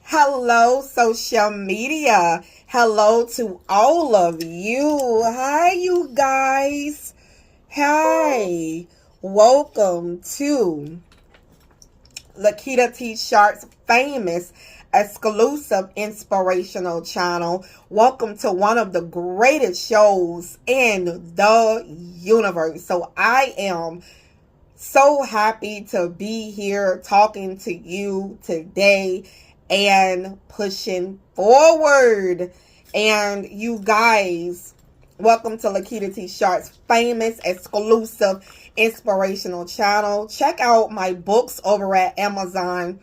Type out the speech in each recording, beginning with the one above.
Hello, social media. Hello to all of you. Hi, you guys. Hi. Welcome to Lakita T. Sharp's famous exclusive inspirational channel. Welcome to one of the greatest shows in the universe. So I am so happy to be here talking to you today and pushing forward. And you guys, welcome to Lakita T. Sharp's famous exclusive inspirational channel. Check out my books over at Amazon.com.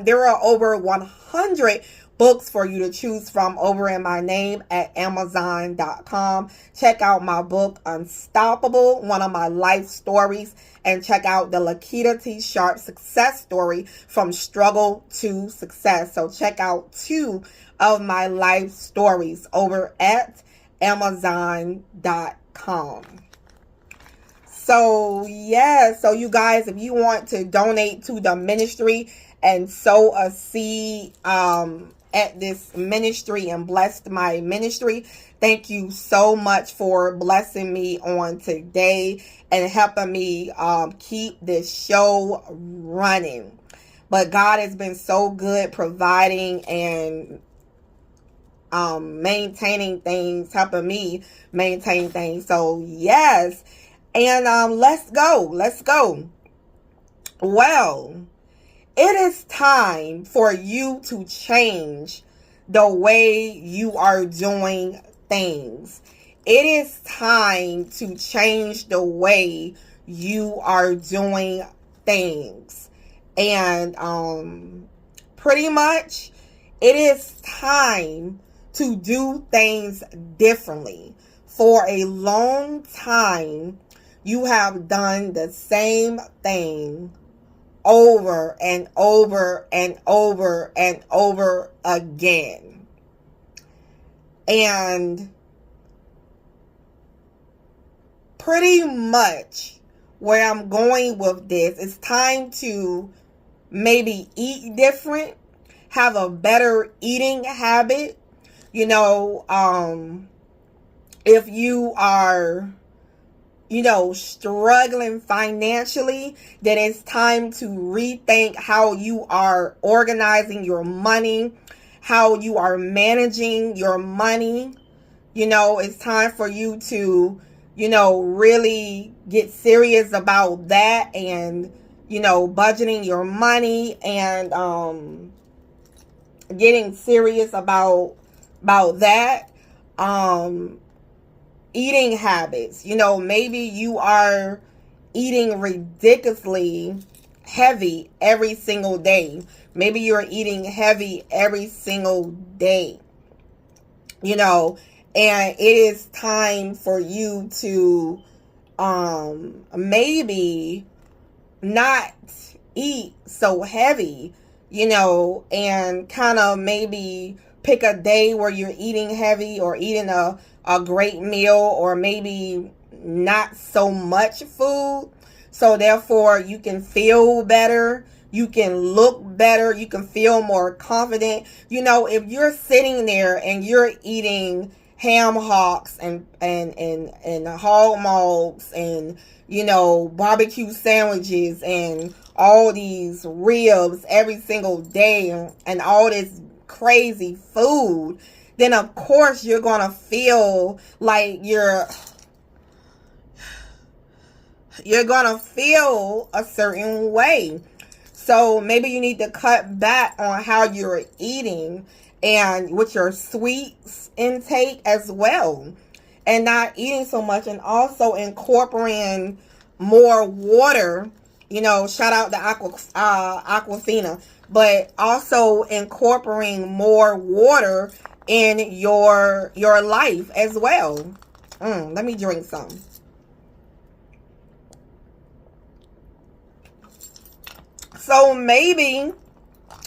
There are over 100 books for you to choose from over in my name at Amazon.com. Check out my book, Unstoppable, one of my life stories, and check out the Lakita T. Sharp success story, From Struggle to Success. So check out 2 of my life stories over at Amazon.com. So you guys, if you want to donate to the ministry and sow a seed at this ministry and bless my ministry, thank you so much for blessing me on today and helping me keep this show running. But God has been so good providing and maintaining things, helping me maintain things. So yes. And let's go. Well, it is time for you to change the way you are doing things. It is time to change the way you are doing things. And pretty much it is time to do things differently. For a long time, you have done the same thing over and over and over and over again. And pretty much where I'm going with this, it's time to maybe eat different, have a better eating habit. You know, if you are struggling financially, then it's time to rethink how you are organizing your money, how you are managing your money. It's time for you to, really get serious about that and, budgeting your money and getting serious about that. Eating habits. Maybe you are eating ridiculously heavy every single day. Maybe you're eating heavy every single day. And it is time for you to maybe not eat so heavy, and kind of maybe pick a day where you're eating heavy or eating a great meal, or maybe not so much food. So therefore you can feel better, you can look better, you can feel more confident. If you're sitting there and you're eating ham hocks and hog mugs and barbecue sandwiches and all these ribs every single day and all this crazy food, then of course you're gonna feel like you're gonna feel a certain way. So maybe you need to cut back on how you're eating and with your sweets intake as well, and not eating so much, and also incorporating more water, Shout out to Aquafina. But also incorporating more water in your life as well. Let me drink some. So maybe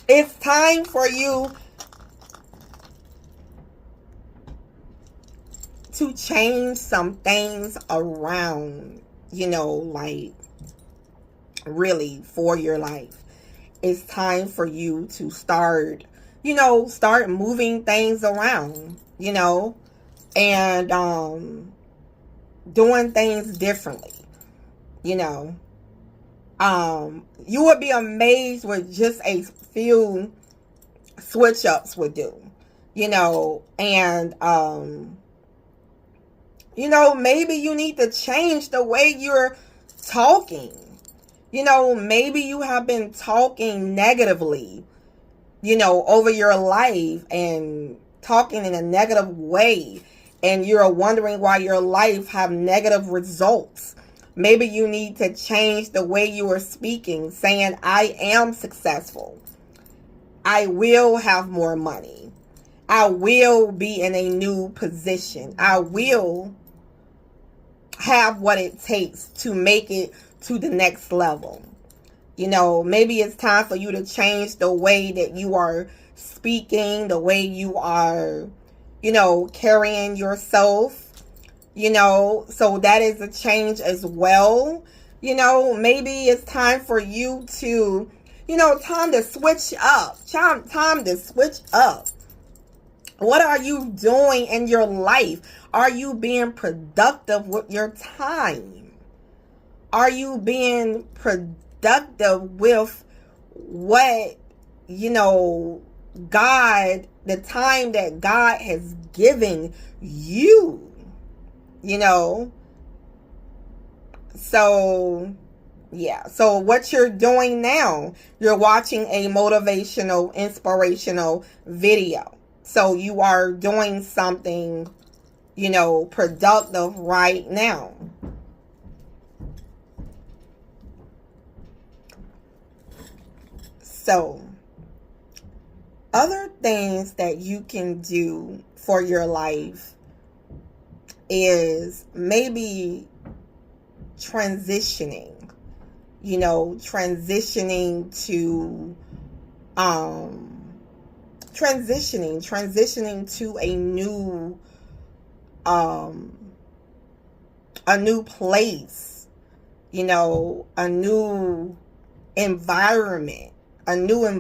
it's time for you to change some things around, like really for your life. It's time for you to start moving things around, and doing things differently, you would be amazed what just a few switch ups would do, and maybe you need to change the way you're talking. Maybe you have been talking negatively, over your life and talking in a negative way, and you're wondering why your life have negative results. Maybe you need to change the way you are speaking, saying, I am successful. I will have more money. I will be in a new position. I will have what it takes to make it to the next level. Maybe it's time for you to change the way that you are speaking, the way you are, carrying yourself, so that is a change as well. Maybe it's time for you to, time to switch up. Time to switch up. What are you doing in your life? Are you being productive with your time? Are you being productive with what, God, the time that God has given you? So yeah. So what you're doing now, you're watching a motivational, inspirational video. So you are doing something, productive right now. So other things that you can do for your life is maybe transitioning to transitioning to a new place, a new environment, a new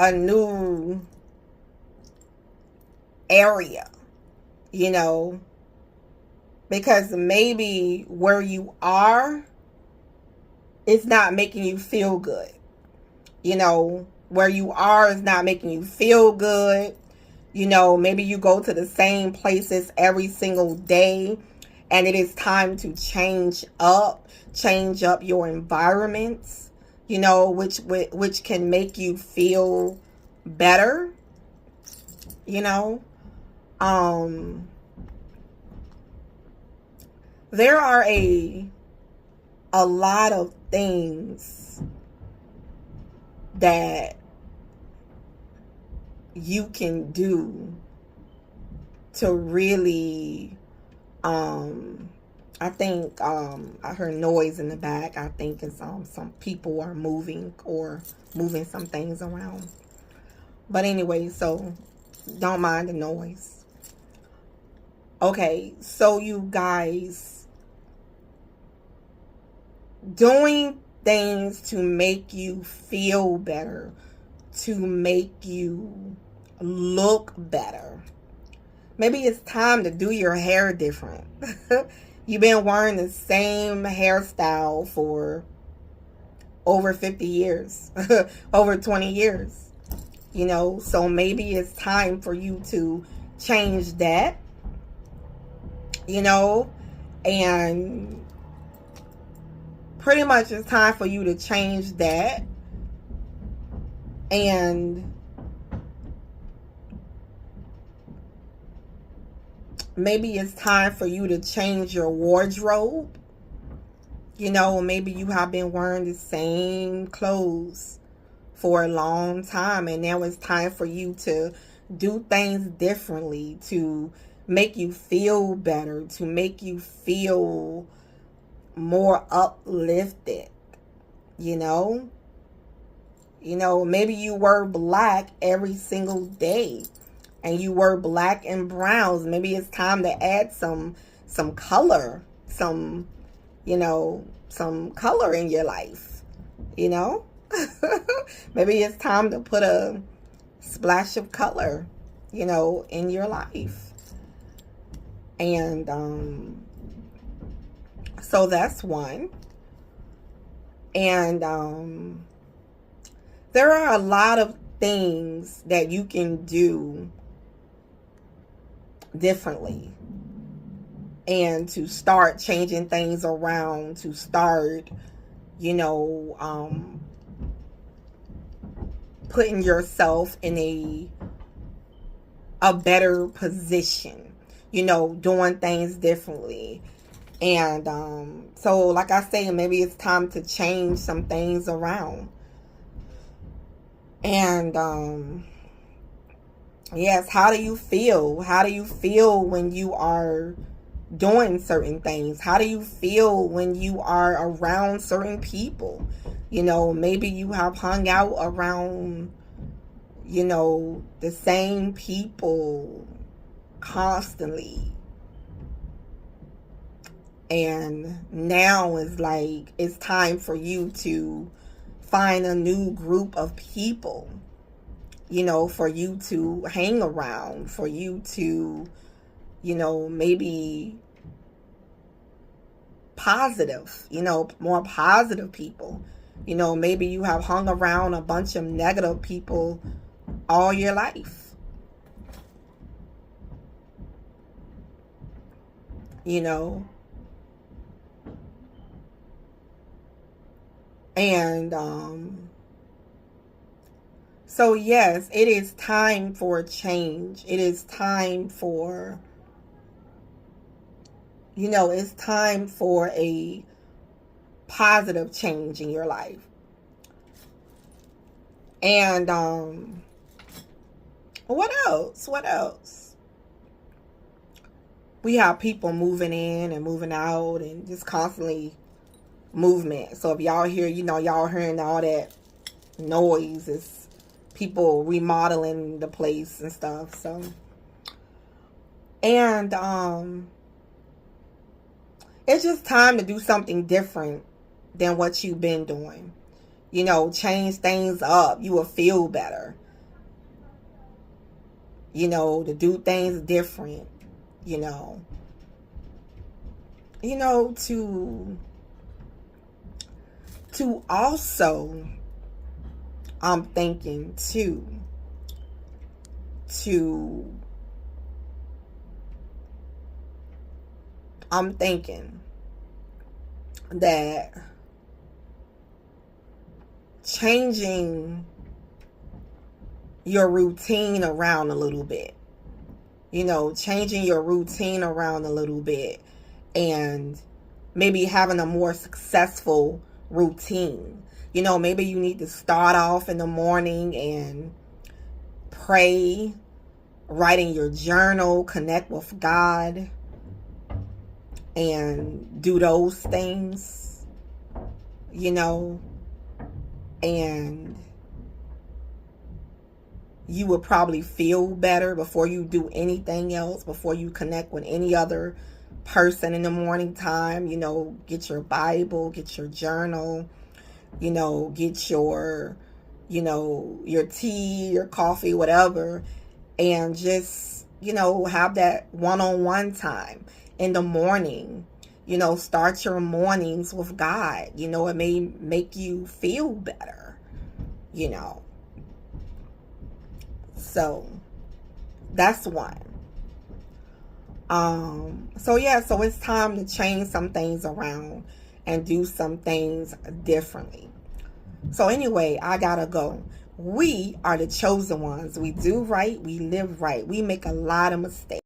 a new area, because maybe where you are, it's not making you feel good. Where you are is not making you feel good. Maybe you go to the same places every single day, and it is time to change up your environments, which can make you feel better, there are a lot of things that you can do to really, I think, I heard noise in the back. I think it's some people are moving some things around. But anyway, so don't mind the noise. Okay, so you guys, doing things to make you feel better, to make you look better. Maybe it's time to do your hair different. You've been wearing the same hairstyle for over 50 years, over 20 years, so maybe it's time for you to change that, and pretty much it's time for you to change that and Maybe it's time for you to change your wardrobe. You know, maybe you have been wearing the same clothes for a long time, and now it's time for you to do things differently, to make you feel better, to make you feel more uplifted. You know, maybe you wear black every single day and you wear black and browns. Maybe it's time to add some color, some color in your life, you know? Maybe it's time to put a splash of color, in your life. And so that's one. And there are a lot of things that you can do differently, and to start changing things around, to start, putting yourself in a better position, doing things differently. And so like I say, maybe it's time to change some things around. And yes, how do you feel? How do you feel when you are doing certain things? How do you feel when you are around certain people? Maybe you have hung out around, the same people constantly. And now is like, it's time for you to find a new group of people, for you to hang around, for you to, maybe positive, more positive people. Maybe you have hung around a bunch of negative people all your life. And so yes, it is time for a change. It is time for, it's time for a positive change in your life. And what else? What else? We have people moving in and moving out, and just constantly movement. So if y'all hear, y'all hearing all that noise, it's people remodeling the place and stuff. So, and it's just time to do something different than what you've been doing. Change things up. You will feel better. To do things different. To also, I'm thinking too, I'm thinking that changing your routine around a little bit, changing your routine around a little bit, and maybe having a more successful routine. Maybe you need to start off in the morning and pray, write in your journal, connect with God, and do those things, and you will probably feel better before you do anything else, before you connect with any other person in the morning time. Get your Bible, get your journal, get your, your tea, your coffee, whatever, and just, have that one-on-one time in the morning. Start your mornings with God. It may make you feel better, So that's one. So it's time to change some things around and do some things differently. So anyway, I gotta go. We are the chosen ones. We do right, we live right. We make a lot of mistakes.